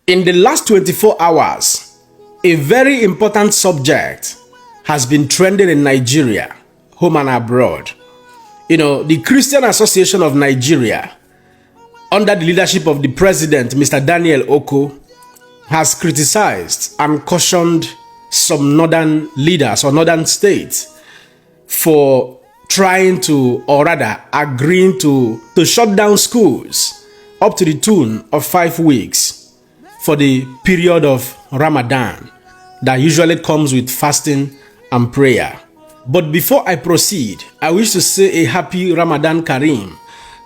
In the last 24 hours, a very important subject has been trending in Nigeria, home and abroad. The Christian Association of Nigeria, under the leadership of the president, Mr. Daniel Oko, has criticized and cautioned some northern leaders or northern states for trying to, or rather agreeing to shut down schools up to the tune of 5 weeks for the period of Ramadan that usually comes with fasting and prayer. But before I proceed, I wish to say a happy Ramadan Kareem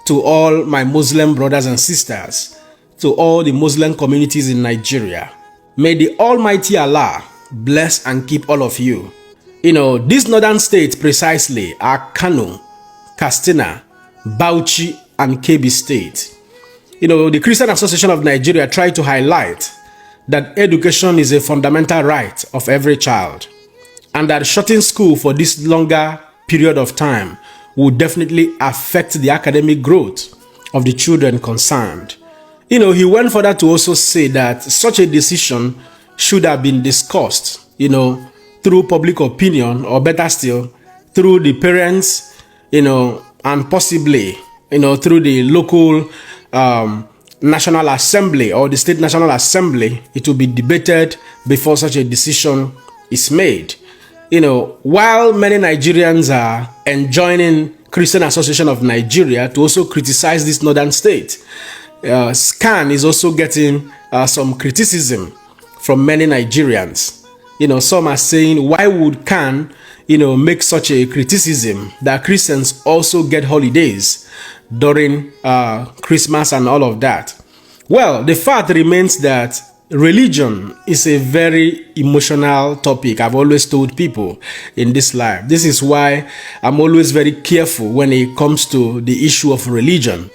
to all my Muslim brothers and sisters, to all the Muslim communities in Nigeria. May the Almighty Allah bless and keep all of you. These northern states precisely are Kano, Katsina, Bauchi, and Kebbi State. The Christian Association of Nigeria tried to highlight that education is a fundamental right of every child, and that shutting school for this longer period of time will definitely affect the academic growth of the children concerned. He went further to also say that such a decision should have been discussed, through public opinion, or better still, through the parents, and possibly, through the local National Assembly or the State National Assembly. It will be debated before such a decision is made. While many Nigerians are enjoining Christian Association of Nigeria to also criticize this northern state, SCAN is also getting some criticism from many Nigerians. Some are saying, why would CAN, make such a criticism that Christians also get holidays during Christmas and all of that? Well, the fact remains that religion is a very emotional topic. I've always told people in this life. This is why I'm always very careful when it comes to the issue of religion.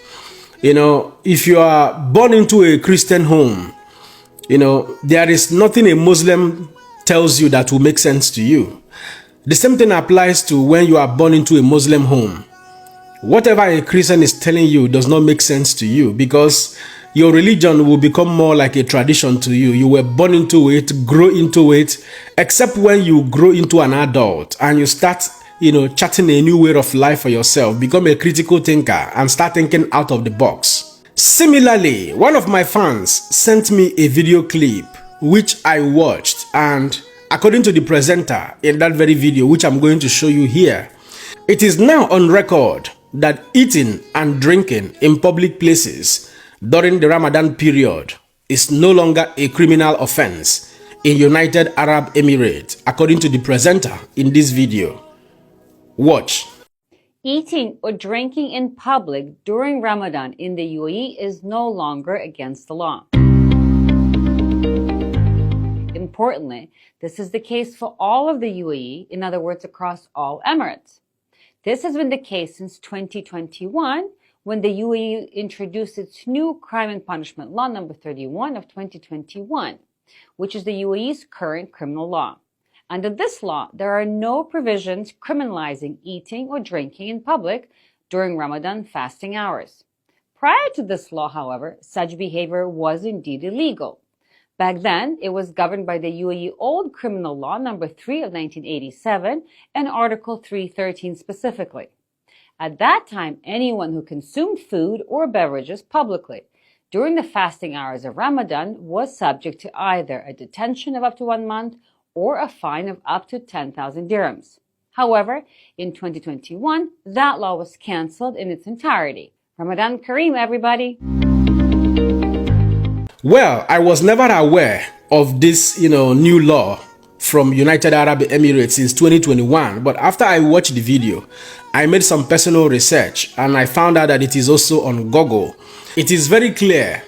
If you are born into a Christian home, there is nothing a Muslim tells you that will make sense to you. The same thing applies to when you are born into a Muslim home. Whatever a Christian is telling you does not make sense to you, because your religion will become more like a tradition to you. You were born into it, grow into it, except when you grow into an adult and you start, charting a new way of life for yourself, become a critical thinker and start thinking out of the box. Similarly, one of my fans sent me a video clip which I watched, and according to the presenter in that very video, which I'm going to show you here, it is now on record that eating and drinking in public places during the Ramadan period is no longer a criminal offense in United Arab Emirates, according to the presenter in this video. Watch. Eating or drinking in public during Ramadan in the UAE is no longer against the law. Importantly, this is the case for all of the UAE, in other words, across all Emirates. This has been the case since 2021, when the UAE introduced its new crime and punishment law number 31 of 2021, which is the UAE's current criminal law. Under this law, there are no provisions criminalizing eating or drinking in public during Ramadan fasting hours. Prior to this law, however, such behavior was indeed illegal. Back then, it was governed by the UAE Old Criminal Law number 3 of 1987 and Article 313 specifically. At that time, anyone who consumed food or beverages publicly during the fasting hours of Ramadan was subject to either a detention of up to 1 month or a fine of up to 10,000 dirhams. However, in 2021, that law was cancelled in its entirety. Ramadan Kareem, everybody! Well, I was never aware of this, new law from United Arab Emirates since 2021. But after I watched the video, I made some personal research and I found out that it is also on Google. It is very clear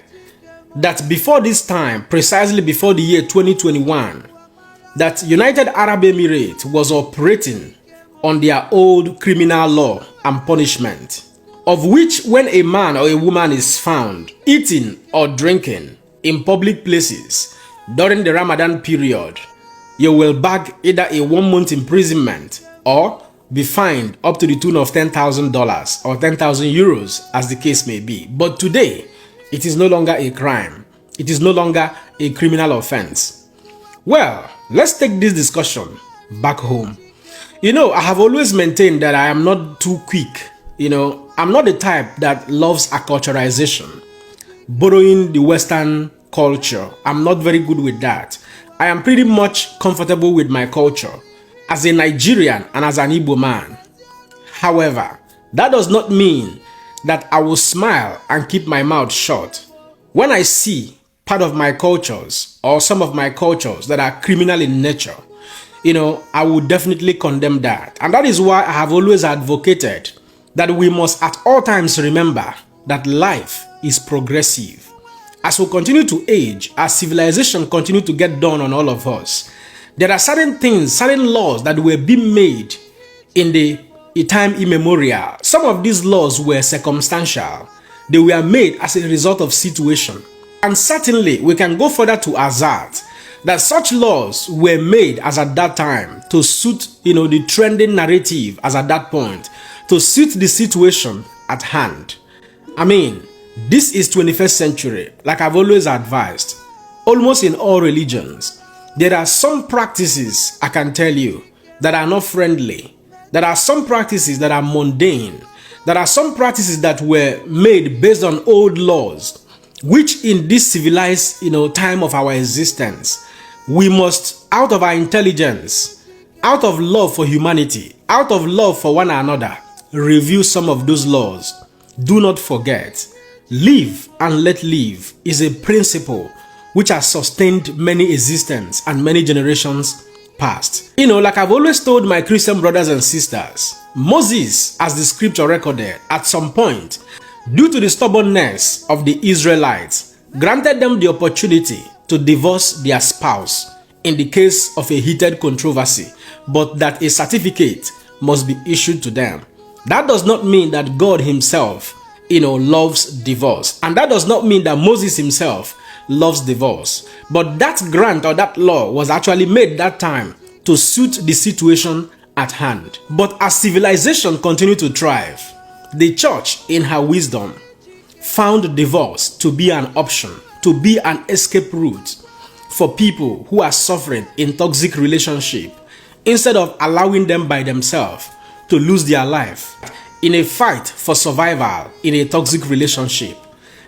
that before this time, precisely before the year 2021, that United Arab Emirates was operating on their old criminal law and punishment, of which when a man or a woman is found eating or drinking in public places during the Ramadan period, you will bag either a 1 month imprisonment or be fined up to the tune of $10,000 or 10,000 euros, as the case may be. But today, it is no longer a crime. It is no longer a criminal offense? Well, let's take this discussion back home. I have always maintained that I am not too quick. I'm not the type that loves acculturization, borrowing the Western culture. I'm not very good with that. I am pretty much comfortable with my culture as a Nigerian and as an Igbo man. However, that does not mean that I will smile and keep my mouth shut when I see part of my cultures or some of my cultures that are criminal in nature. I will definitely condemn that. And that is why I have always advocated that we must at all times remember that life is progressive. As we continue to age, as civilization continue to get done on all of us, there are certain things, certain laws that were being made in the time immemorial. Some of these laws were circumstantial. They were made as a result of situation. And certainly we can go further to assert that such laws were made as at that time to suit, the trending narrative as at that point, to suit the situation at hand. This is 21st century, like I've always advised. Almost in all religions, there are some practices, I can tell you, that are not friendly. There are some practices that are mundane. There are some practices that were made based on old laws, which in this civilized, time of our existence, we must, out of our intelligence, out of love for humanity, out of love for one another, review some of those laws. Do not forget, live and let live is a principle which has sustained many existences and many generations past. Like I've always told my Christian brothers and sisters, Moses, as the scripture recorded, at some point, due to the stubbornness of the Israelites, granted them the opportunity to divorce their spouse in the case of a heated controversy, but that a certificate must be issued to them. That does not mean that God himself, loves divorce. And that does not mean that Moses himself loves divorce. But that grant or that law was actually made that time to suit the situation at hand. But as civilization continued to thrive, the church, in her wisdom, found divorce to be an option, to be an escape route for people who are suffering in toxic relationship, instead of allowing them by themselves to lose their life in a fight for survival in a toxic relationship.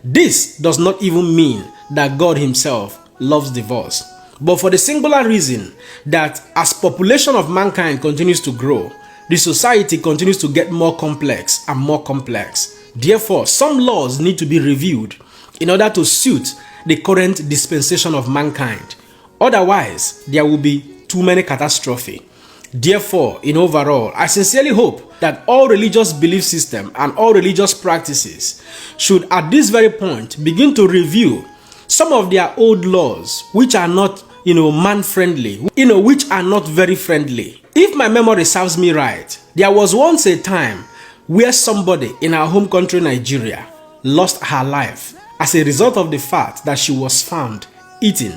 This does not even mean that God himself loves divorce, but for the singular reason that as population of mankind continues to grow, the society continues to get more complex and more complex. Therefore, some laws need to be reviewed in order to suit the current dispensation of mankind. Otherwise, there will be too many catastrophes. Therefore, in overall, I sincerely hope that all religious belief systems and all religious practices should at this very point begin to review some of their old laws which are not, man-friendly, which are not very friendly. If my memory serves me right, there was once a time where somebody in our home country, Nigeria, lost her life as a result of the fact that she was found eating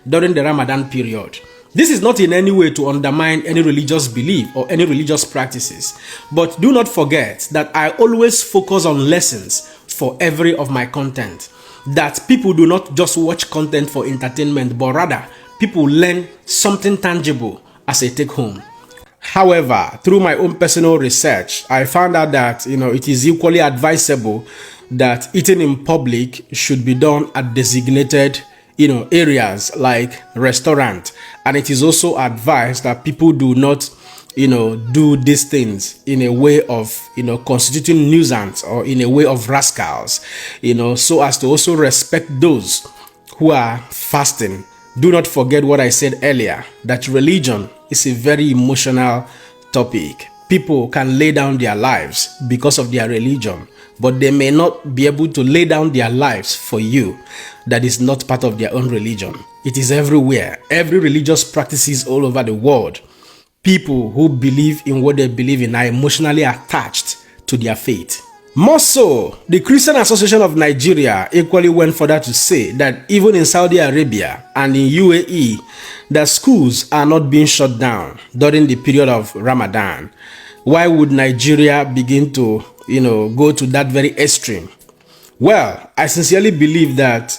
during the Ramadan period. This is not in any way to undermine any religious belief or any religious practices, but do not forget that I always focus on lessons for every of my content. That people do not just watch content for entertainment, but rather people learn something tangible as a take home. However, through my own personal research, I found out that it is equally advisable that eating in public should be done at designated areas like restaurant, and it is also advised that people do not do these things in a way of constituting nuisance or in a way of rascals, so as to also respect those who are fasting. Do not forget what I said earlier, that religion is a very emotional topic. People can lay down their lives because of their religion, but they may not be able to lay down their lives for you that is not part of their own religion. It is everywhere. Every religious practices all over the world. People who believe in what they believe in are emotionally attached to their faith. More so, the Christian Association of Nigeria equally went further to say that even in Saudi Arabia and in UAE, the schools are not being shut down during the period of Ramadan. Why would Nigeria begin to, go to that very extreme? Well, I sincerely believe that,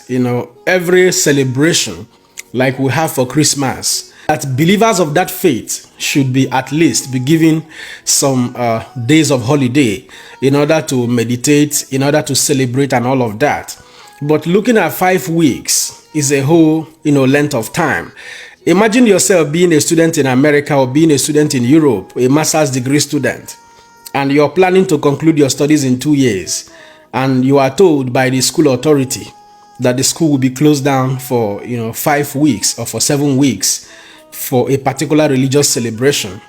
every celebration like we have for Christmas, that believers of that faith should be at least be given some days of holiday in order to meditate, in order to celebrate and all of that. But looking at 5 weeks is a whole, length of time. Imagine yourself being a student in America or being a student in Europe, a master's degree student, and you're planning to conclude your studies in 2 years, and you are told by the school authority that the school will be closed down for 5 weeks or for 7 weeks for a particular religious celebration.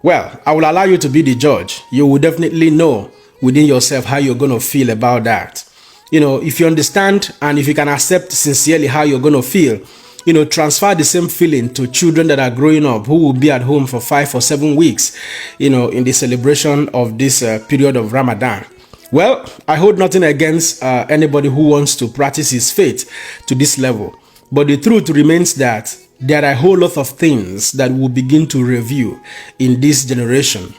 Well, I will allow you to be the judge. You will definitely know within yourself how you're going to feel about that. If you understand and if you can accept sincerely how you're going to feel, transfer the same feeling to children that are growing up who will be at home for 5 or 7 weeks, in the celebration of this period of Ramadan. Well, I hold nothing against anybody who wants to practice his faith to this level. But the truth remains that there are a whole lot of things that we'll begin to review in this generation.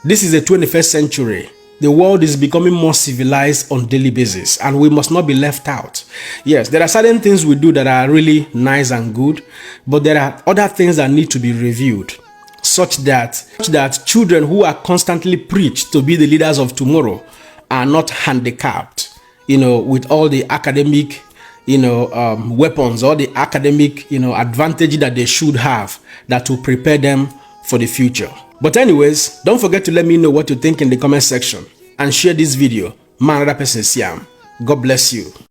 This is the 21st century. The world is becoming more civilized on a daily basis, and we must not be left out. Yes, there are certain things we do that are really nice and good, but there are other things that need to be reviewed, such that children who are constantly preached to be the leaders of tomorrow are not handicapped, with all the academic, weapons, or the academic, advantage that they should have that will prepare them for the future. But anyways, don't forget to let me know what you think in the comment section and share this video. Man, another person, Siam. God bless you.